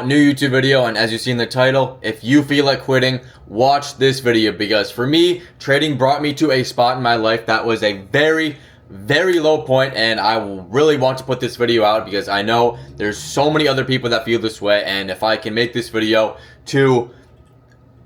out, new YouTube video, and as you see in the title, if you feel like quitting, watch this video, because for me, trading brought me to a spot in my life that was a very low point, and I really want to put this video out because I know there's so many other people that feel this way, and if I can make this video to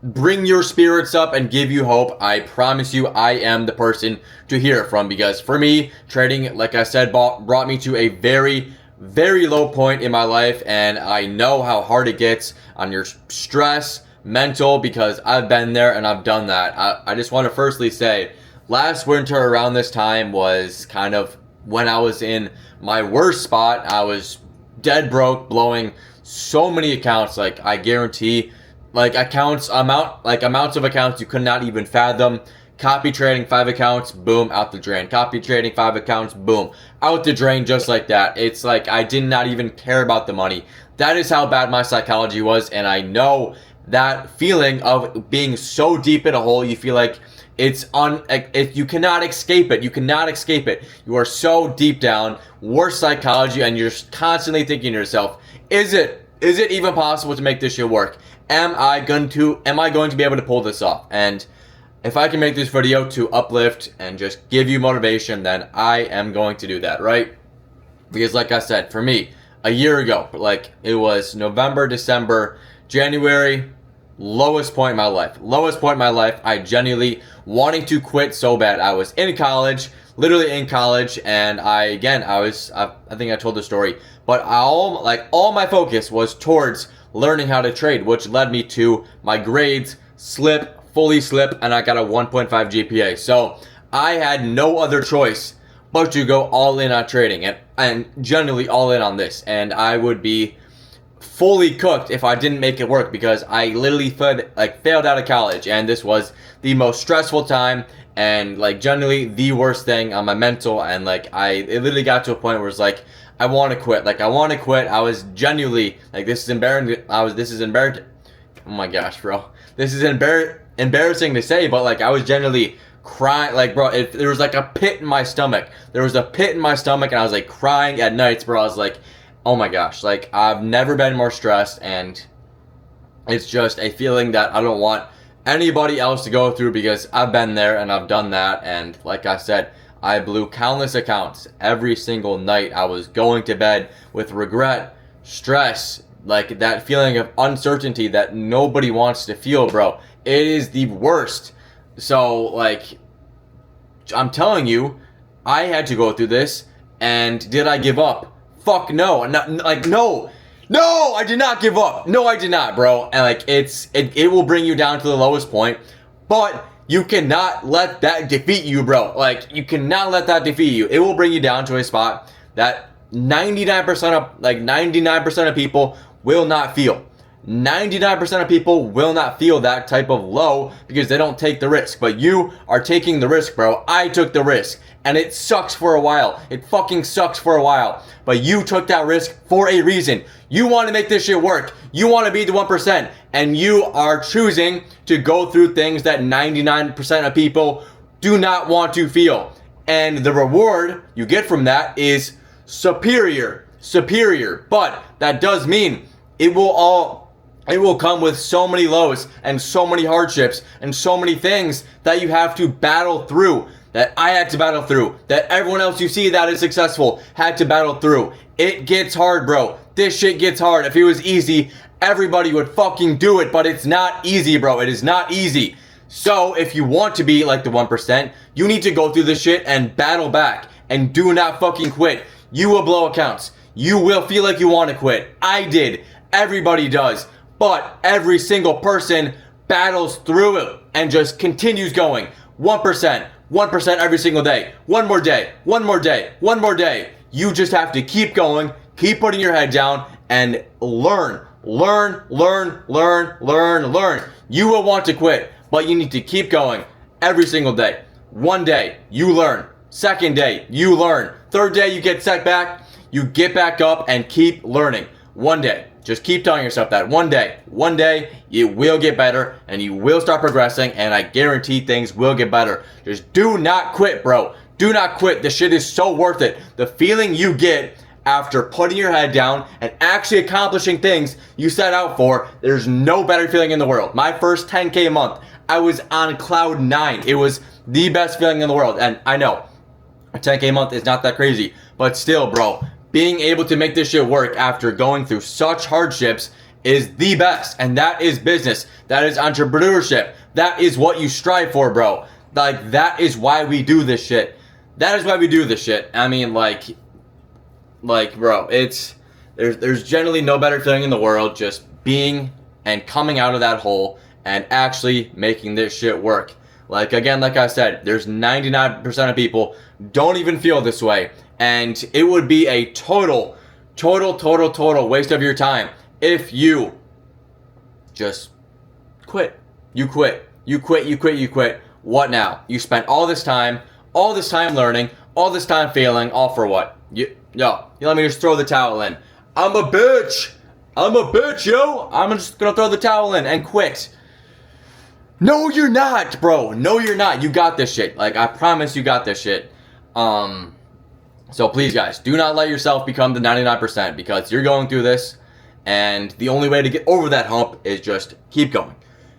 bring your spirits up and give you hope, I promise you I am the person to hear it from, because for me, trading, like I said, brought me to a very low point in my life, and I know how hard it gets on your stress, mental, because I've been there and I've done that. I just want to firstly say, last winter around this time was kind of when I was in my worst spot. I was dead broke, blowing so many accounts, like I guarantee, like amounts of accounts you could not even fathom. Copy trading 5 accounts, boom, out the drain. Copy trading 5 accounts, boom, out the drain, just like that. It's like I did not even care about the money. That is how bad my psychology was, and I know that feeling of being so deep in a hole, you feel like you cannot escape it. You cannot escape it. You are so deep down, worse psychology, and you're constantly thinking to yourself, is it even possible to make this shit work? Am I going to be able to pull this off? And if I can make this video to uplift and just give you motivation, then I am going to do that, right? Because like I said, for me, a year ago, like it was November, December, January, lowest point in my life. Lowest point in my life. I genuinely wanting to quit so bad. I was in college, literally in college, and I think I told the story, but all my focus was towards learning how to trade, which led me to my grades fully slip, and I got a 1.5 GPA. So I had no other choice but to go all in on trading, and generally all in on this, and I would be fully cooked if I didn't make it work, because I literally failed out of college, and this was the most stressful time and like generally the worst thing on my mental, and it literally got to a point where it's like I want to quit. I want to quit. I was genuinely like, this is embarrassing. Oh my gosh, bro. This is embarrassing to say, but I was genuinely crying. Bro, there was a pit in my stomach. There was a pit in my stomach, and I was crying at nights, bro. I was like, oh my gosh, I've never been more stressed, and it's just a feeling that I don't want anybody else to go through, because I've been there and I've done that. And like I said, I blew countless accounts every single night. I was going to bed with regret, stress, that feeling of uncertainty that nobody wants to feel, bro. It is the worst. So I'm telling you, I had to go through this, and did I give up? Fuck no. No, I did not give up. No, I did not, bro. And it will bring you down to the lowest point, but you cannot let that defeat you, bro. You cannot let that defeat you. It will bring you down to a spot that 99% of people will not feel. 99% of people will not feel that type of low, because they don't take the risk. But you are taking the risk, bro. I took the risk, and it sucks for a while. It fucking sucks for a while. But you took that risk for a reason. You want to make this shit work. You want to be the 1%, and you are choosing to go through things that 99% of people do not want to feel. And the reward you get from that is superior. But that does mean it will come with so many lows and so many hardships and so many things that you have to battle through, that I had to battle through, that everyone else you see that is successful had to battle through. It gets hard, bro. This shit gets hard. If it was easy, everybody would fucking do it, but it's not easy, bro. It is not easy. So if you want to be like the 1%, you need to go through this shit and battle back, and do not fucking quit. You will blow accounts. You will feel like you want to quit. I did. Everybody does. But every single person battles through it and just continues going. 1%, 1% every single day. One more day, one more day, one more day. You just have to keep going, keep putting your head down, and learn. You will want to quit, but you need to keep going every single day. One day, you learn. Second day, you learn. Third day, you get set back. You get back up and keep learning. One day. Just keep telling yourself that one day it will get better, and you will start progressing, and I guarantee things will get better. Just do not quit, bro. Do not quit. This shit is so worth it. The feeling you get after putting your head down and actually accomplishing things you set out for, there's no better feeling in the world. My first 10K a month, I was on cloud 9. It was the best feeling in the world. And I know a 10K a month is not that crazy, but still, bro, being able to make this shit work after going through such hardships is the best. And that is business. That is entrepreneurship. That is what you strive for, bro. Like, that is why we do this shit. That is why we do this shit. I mean, like, bro, there's generally no better feeling in the world just being and coming out of that hole and actually making this shit work. Like, again, like I said, there's 99% of people don't even feel this way. And it would be a total waste of your time if you just quit. You quit. What now? You spent all this time learning, all this time failing, all for what? You let me just throw the towel in. I'm a bitch, yo. I'm just gonna throw the towel in and quit. No, you're not, bro. No, you're not. You got this shit. Like, I promise you got this shit. So please, guys, do not let yourself become the 99% because you're going through this, and the only way to get over that hump is just keep going.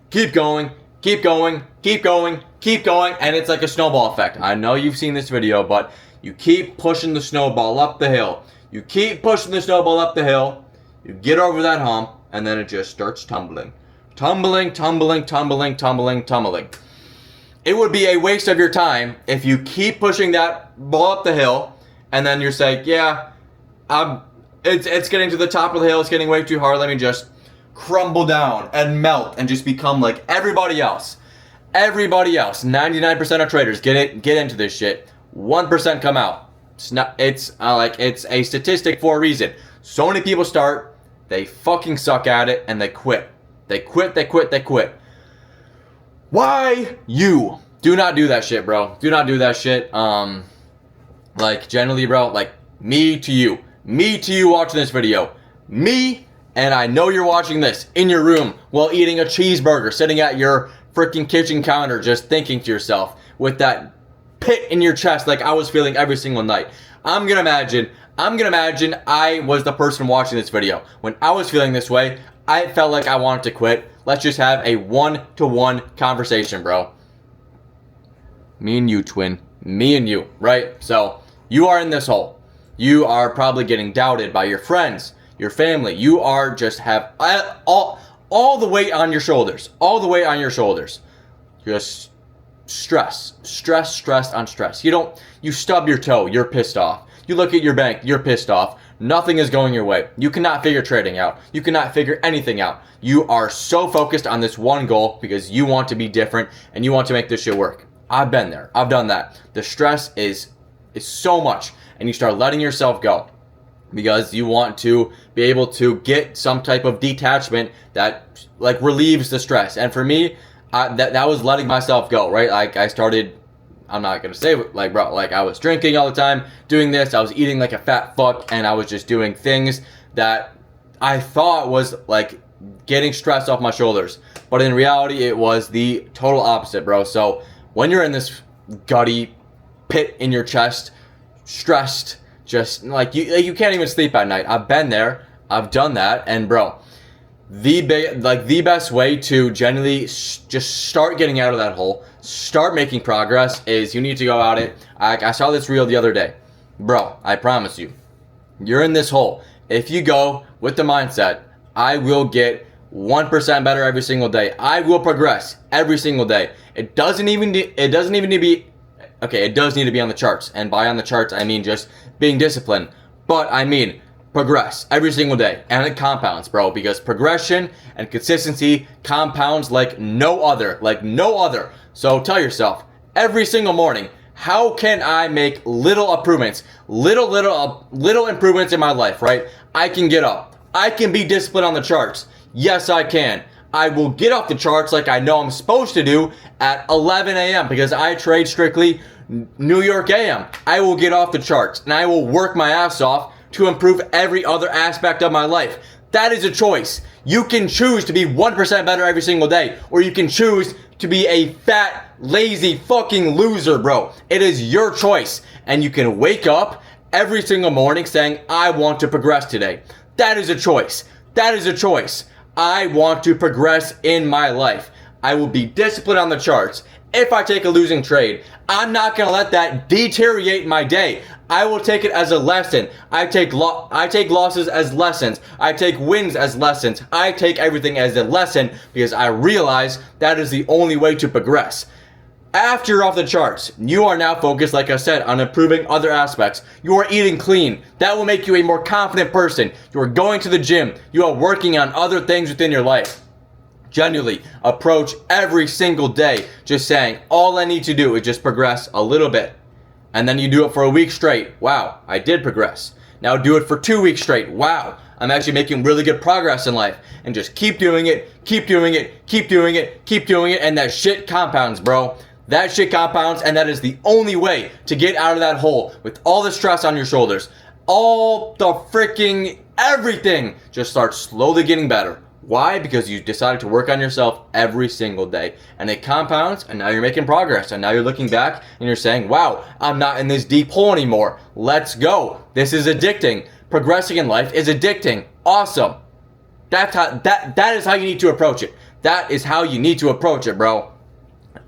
Keep going, and it's like a snowball effect. I know you've seen this video, but you keep pushing the snowball up the hill. You keep pushing the snowball up the hill, you get over that hump, and then it just starts tumbling. Tumbling. It would be a waste of your time if you keep pushing that ball up the hill, and then you're saying, yeah, it's getting to the top of the hill, it's getting way too hard, let me just crumble down and melt and just become like everybody else. 99% of traders get into this shit. 1% come out. It's a statistic for a reason. So many people start, they fucking suck at it, and they quit. They quit. Why? You do not do that shit, bro. Do not do that shit. Like, generally, bro, like, me to you watching this video, and I know you're watching this in your room while eating a cheeseburger, sitting at your freaking kitchen counter, just thinking to yourself with that pit in your chest like I was feeling every single night. I'm gonna imagine I was the person watching this video. When I was feeling this way, I felt like I wanted to quit. Let's just have a one-to-one conversation, bro. Me and you, twin. Me and you, right? So, you are in this hole. You are probably getting doubted by your friends, your family. You are just have all the weight on your shoulders. Just stress on stress. You stub your toe, you're pissed off. You look at your bank, you're pissed off. Nothing is going your way. You cannot figure trading out. You cannot figure anything out. You are so focused on this one goal because you want to be different and you want to make this shit work. I've been there. I've done that. The stress is so much, and you start letting yourself go because you want to be able to get some type of detachment that like relieves the stress. And for me, that was letting myself go, right? Like, I started, I'm not gonna say, like, bro, like, I was drinking all the time, doing this, I was eating like a fat fuck, and I was just doing things that I thought was like getting stress off my shoulders, but in reality it was the total opposite, bro. So when you're in this gutty pit in your chest, stressed, just like you can't even sleep at night. I've been there, I've done that, and bro, the best way to generally just start getting out of that hole, start making progress, is you need to go at it. I saw this reel the other day. Bro, I promise you, you're in this hole. If you go with the mindset, I will get 1% better every single day. I will progress every single day. It doesn't even need to be, okay, it does need to be on the charts. And by on the charts, I mean just being disciplined. But I mean progress every single day, and it compounds, bro, because progression and consistency compounds like no other. So tell yourself every single morning, how can I make little improvements, little improvements in my life, right? I can get up, I can be disciplined on the charts. Yes, I can. I will get off the charts like I know I'm supposed to do at 11 a.m. because I trade strictly New York AM. I will get off the charts and I will work my ass off to improve every other aspect of my life. That is a choice. You can choose to be 1% better every single day, or you can choose to be a fat, lazy fucking loser, bro. It is your choice, and you can wake up every single morning saying, I want to progress today. That is a choice. That is a choice. I want to progress in my life. I will be disciplined on the charts. If I take a losing trade, I'm not going to let that deteriorate my day. I will take it as a lesson. I take losses as lessons. I take wins as lessons. I take everything as a lesson because I realize that is the only way to progress. After you're off the charts, you are now focused, like I said, on improving other aspects. You are eating clean. That will make you a more confident person. You are going to the gym. You are working on other things within your life. Genuinely approach every single day just saying, all I need to do is just progress a little bit. And then you do it for a week straight. Wow, I did progress. Now do it for 2 weeks straight. Wow, I'm actually making really good progress in life. And just keep doing it, keep doing it, keep doing it, keep doing it, and that shit compounds, bro. That shit compounds, and that is the only way to get out of that hole with all the stress on your shoulders. All the freaking everything just starts slowly getting better. Why? Because you decided to work on yourself every single day. And it compounds, and now you're making progress. And now you're looking back, and you're saying, wow, I'm not in this deep hole anymore. Let's go. This is addicting. Progressing in life is addicting. Awesome. That is how you need to approach it. That is how you need to approach it, bro.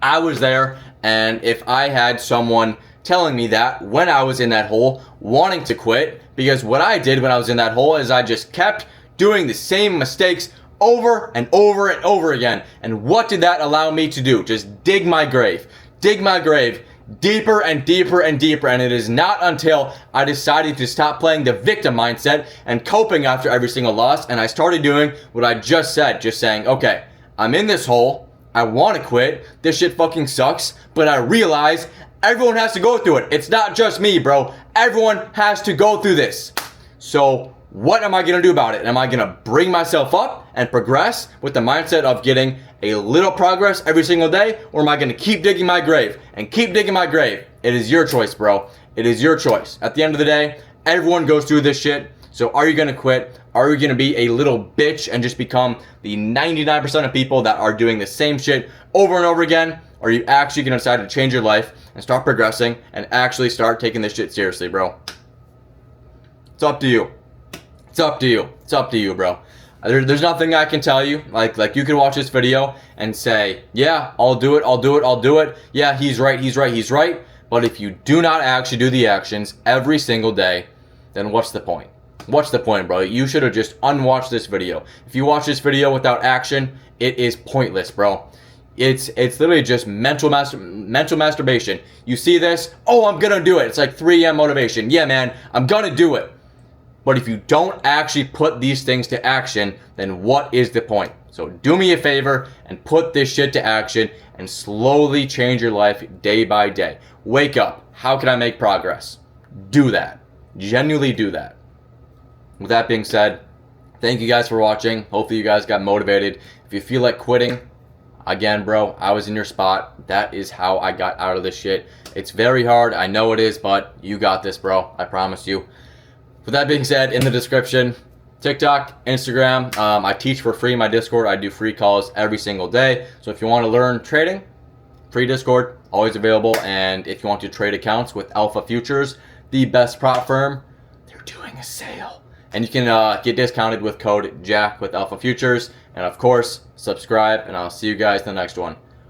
I was there, and if I had someone telling me that when I was in that hole, wanting to quit, because what I did when I was in that hole is I just kept doing the same mistakes over and over and over again. And what did that allow me to do? Just dig my grave deeper and deeper and deeper. And it is not until I decided to stop playing the victim mindset and coping after every single loss, and I started doing what I just said, just saying, okay, I'm in this hole, I want to quit, this shit fucking sucks, but I realize everyone has to go through it. It's not just me, bro. Everyone has to go through this. So what am I going to do about it? Am I going to bring myself up and progress with the mindset of getting a little progress every single day? Or am I going to keep digging my grave and keep digging my grave? It is your choice, bro. It is your choice. At the end of the day, everyone goes through this shit. So are you going to quit? Are you going to be a little bitch and just become the 99% of people that are doing the same shit over and over again? Or are you actually going to decide to change your life and start progressing and actually start taking this shit seriously, bro? It's up to you. It's up to you. It's up to you, bro. There's nothing I can tell you. Like you can watch this video and say, yeah, I'll do it, I'll do it, I'll do it. Yeah, he's right, he's right, he's right. But if you do not actually do the actions every single day, then what's the point? What's the point, bro? You should have just unwatched this video. If you watch this video without action, it is pointless, bro. It's literally just mental masturbation. You see this? Oh, I'm gonna do it. It's like 3 a.m. motivation. Yeah, man, I'm gonna do it. But if you don't actually put these things to action, then what is the point? So do me a favor and put this shit to action and slowly change your life day by day. Wake up. How can I make progress? Do that. Genuinely do that. With that being said, thank you guys for watching. Hopefully you guys got motivated. If you feel like quitting, again, bro, I was in your spot. That is how I got out of this shit. It's very hard. I know it is, but you got this, bro. I promise you. With that being said, in the description, TikTok, Instagram, I teach for free in my Discord. I do free calls every single day. So if you want to learn trading, free Discord, always available. And if you want to trade accounts with Alpha Futures, the best prop firm, they're doing a sale. And you can get discounted with code JACK with Alpha Futures. And of course, subscribe, and I'll see you guys in the next one.